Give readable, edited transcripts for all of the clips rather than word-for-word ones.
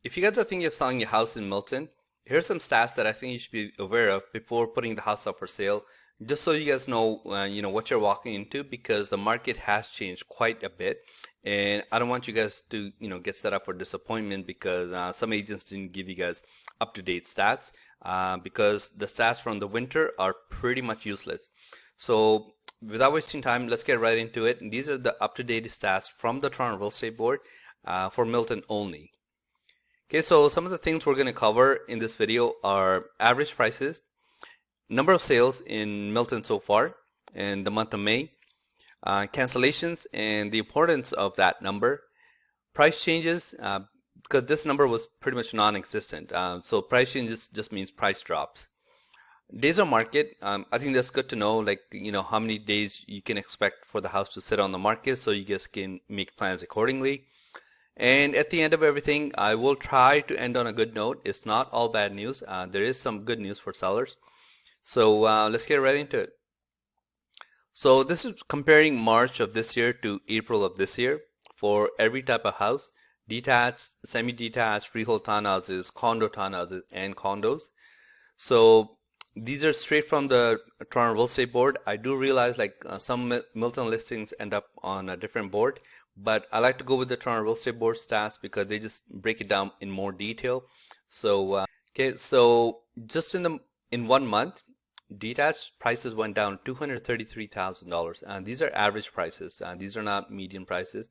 If you guys are thinking of selling your house in Milton, here's some stats that I think you should be aware of before putting the house up for sale, just so you guys know, what you're walking into, because the market has changed quite a bit, and I don't want you guys to, get set up for disappointment because some agents didn't give you guys up-to-date stats, because the stats from the winter are pretty much useless. So without wasting time, let's get right into it. And these are the up-to-date stats from the Toronto Real Estate Board for Milton only. Okay, so some of the things we're going to cover in this video are average prices, number of sales in Milton so far in the month of May, cancellations and the importance of that number, price changes, because this number was pretty much non-existent. So price changes just means price drops. Days on market, I think that's good to know, like, how many days you can expect for the house to sit on the market so you guys can make plans accordingly. And at the end of everything, I will try to end on a good note. It's not all bad news. There is some good news for sellers. So let's get right into it. So this is comparing March of this year to April of this year for every type of house: detached, semi-detached, freehold townhouses, condo townhouses, and condos. So these are straight from the Toronto Real Estate Board. I do realize like some Milton listings end up on a different board, but I like to go with the Toronto Real Estate Board stats because they just break it down in more detail. So okay, so just in 1 month, detached prices went down $233,000, and these are average prices. These are not median prices.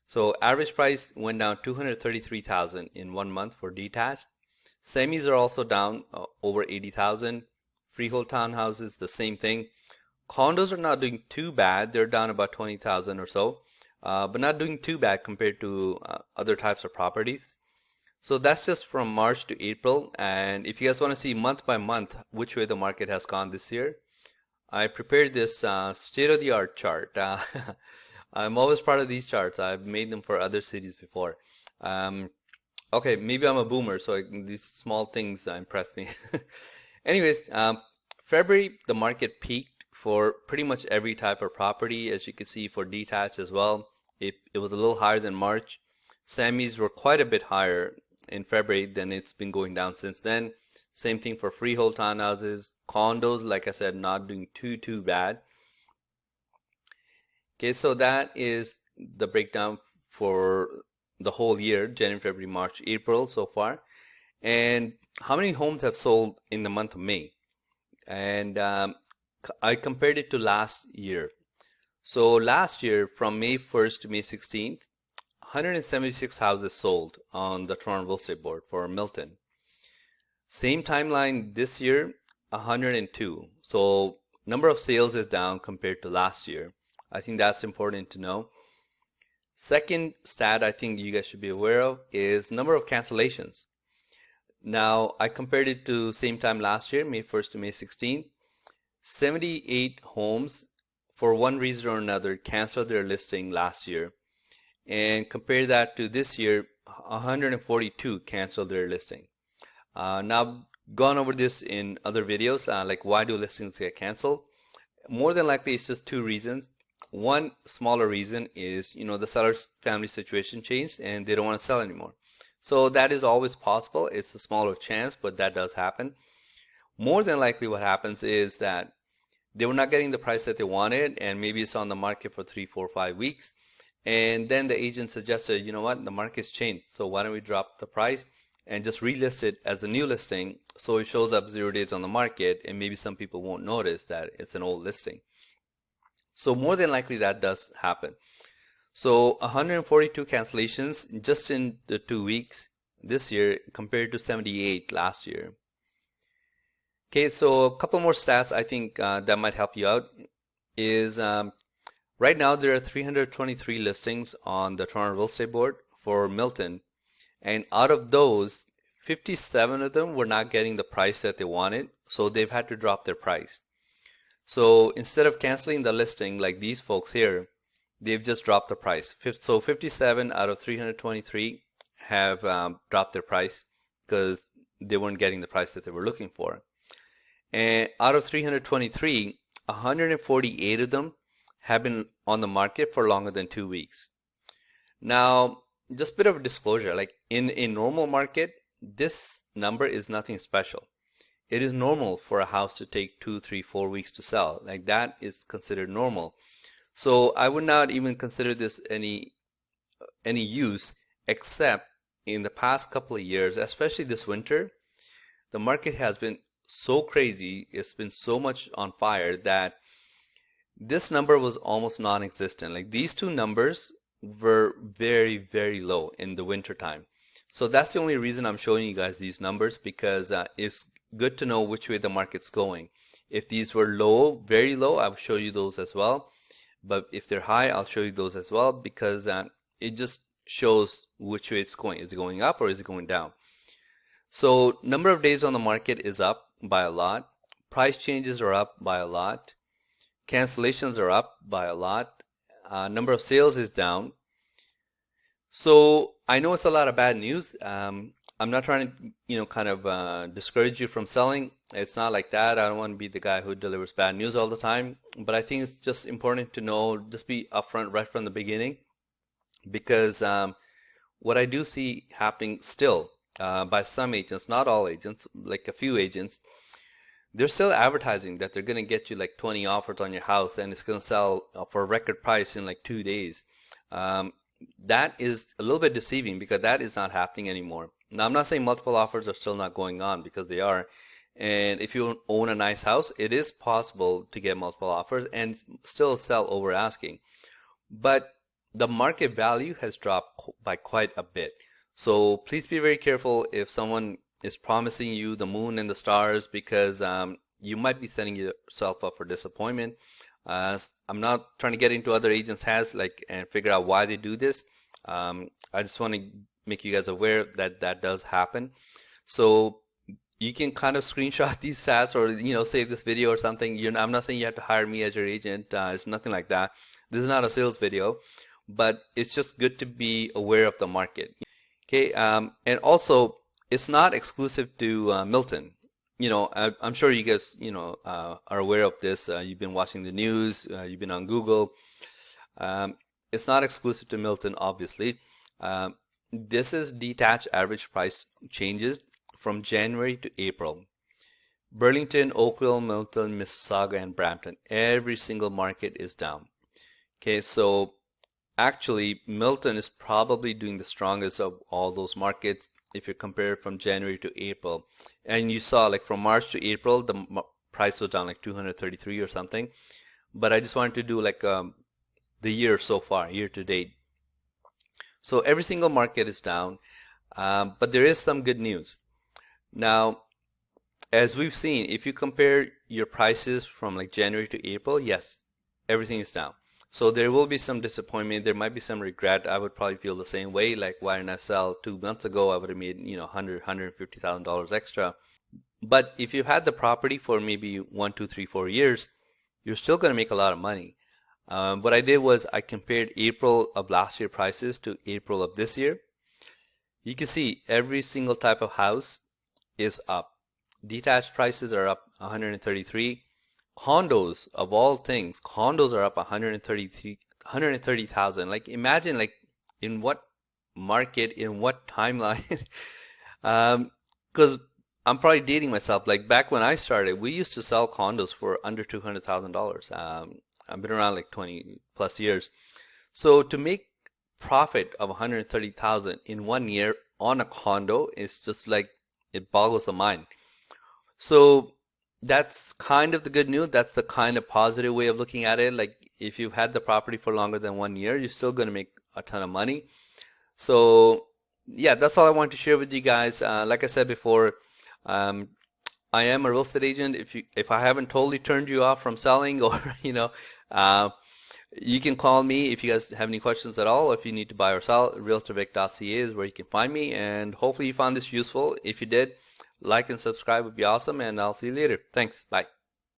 So average price went down $233,000 in 1 month for detached. Semis are also down over 80,000. Freehold townhouses, the same thing. Condos are not doing too bad. They're down about 20,000 or so, but not doing too bad compared to other types of properties. So that's just from March to April. And if you guys want to see month by month which way the market has gone this year, I prepared this state-of-the-art chart. I'm always proud of these charts. I've made them for other cities before. Okay, maybe I'm a boomer, so these small things impress me. Anyways, February, the market peaked for pretty much every type of property. As you can see, for detached as well, it was a little higher than March. Semis were quite a bit higher in February, then it's been going down since then. Same thing for freehold townhouses. Condos, like I said, not doing too bad. Okay, so that is the breakdown for the whole year, January, February, March, April so far. And how many homes have sold in the month of May? And I compared it to last year. So last year, from May 1st to May 16th, 176 houses sold on the Toronto Real Estate Board for Milton. Same timeline this year, 102. So number of sales is down compared to last year. I think that's important to know. Second stat I think you guys should be aware of is number of cancellations. Now, I compared it to same time last year, May 1st to May 16th. 78 homes, for one reason or another, canceled their listing last year. And compare that to this year, 142 canceled their listing. Now, I've gone over this in other videos, like why do listings get canceled? More than likely, it's just two reasons. One smaller reason is, the seller's family situation changed and they don't want to sell anymore. So that is always possible. It's a smaller chance, but that does happen. More than likely what happens is that they were not getting the price that they wanted, and maybe it's on the market for 3, 4, 5 weeks. And then the agent suggested, you know what, the market's changed. So why don't we drop the price and just relist it as a new listing so it shows up 0 days on the market, and maybe some people won't notice that it's an old listing. So more than likely that does happen. So 142 cancellations just in the 2 weeks this year compared to 78 last year. Okay, so a couple more stats I think that might help you out is right now there are 323 listings on the Toronto Real Estate Board for Milton, and out of those, 57 of them were not getting the price that they wanted, so they've had to drop their price. So instead of canceling the listing like these folks here, they've just dropped the price. So 57 out of 323 have dropped their price because they weren't getting the price that they were looking for. And out of 323, 148 of them have been on the market for longer than 2 weeks. Now, just a bit of a disclosure, like in a normal market, this number is nothing special. It is normal for a house to take 2, 3, 4 weeks to sell. Like that is considered normal. So I would not even consider this any use, except in the past couple of years, especially this winter, the market has been so crazy, it's been so much on fire that this number was almost non-existent. Like these two numbers were very, very low in the winter time. So that's the only reason I'm showing you guys these numbers, because it's good to know which way the market's going. If these were low, very low, I'll show you those as well. But if they're high, I'll show you those as well, because it just shows which way it's going. Is it going up or is it going down? So number of days on the market is up by a lot. Price changes are up by a lot. Cancellations are up by a lot. Number of sales is down. So I know it's a lot of bad news. I'm not trying to, kind of discourage you from selling. It's not like that. I don't want to be the guy who delivers bad news all the time. But I think it's just important to know, just be upfront right from the beginning, because what I do see happening still by some agents, not all agents, like a few agents, they're still advertising that they're going to get you like 20 offers on your house and it's going to sell for a record price in like 2 days. That is a little bit deceiving, because that is not happening anymore. Now, I'm not saying multiple offers are still not going on, because they are. And if you own a nice house, it is possible to get multiple offers and still sell over asking. But the market value has dropped by quite a bit. So please be very careful if someone is promising you the moon and the stars, because you might be setting yourself up for disappointment. I'm not trying to get into other agents' hands and figure out why they do this. I just want to make you guys aware that that does happen. So you can kind of screenshot these stats, or save this video or something. I'm not saying you have to hire me as your agent. It's nothing like that. This is not a sales video, but it's just good to be aware of the market. Okay, and also it's not exclusive to Milton. I'm sure you guys, are aware of this. You've been watching the news, you've been on Google. It's not exclusive to Milton, obviously. This is detached average price changes from January to April. Burlington, Oakville, Milton, Mississauga, and Brampton. Every single market is down. Okay, so actually Milton is probably doing the strongest of all those markets if you compare it from January to April. And you saw like from March to April, the price was down like 233 or something. But I just wanted to do like the year so far, year to date. So every single market is down, but there is some good news. Now, as we've seen, if you compare your prices from like January to April, yes, everything is down. So there will be some disappointment. There might be some regret. I would probably feel the same way. Like, why didn't I sell 2 months ago? I would have made, $150,000 extra. But if you've had the property for maybe 1, 2, 3, 4 years, you're still going to make a lot of money. What I did was I compared April of last year prices to April of this year. You can see every single type of house is up. Detached prices are up 133. Condos, of all things, condos are up 130,000. Like imagine like in what market, in what timeline. Because I'm probably dating myself. Like back when I started, we used to sell condos for under $200,000. I've been around like 20 plus years. So to make profit of 130,000 in 1 year on a condo is just like, it boggles the mind. So that's kind of the good news. That's the kind of positive way of looking at it. Like if you've had the property for longer than 1 year, you're still going to make a ton of money. So yeah, that's all I wanted to share with you guys. Like I said before, I am a real estate agent. If I haven't totally turned you off from selling, or you can call me if you guys have any questions at all. If you need to buy or sell, realtorvic.ca is where you can find me. And hopefully you found this useful. If you did, like and subscribe would be awesome, and I'll see you later. Thanks. Bye.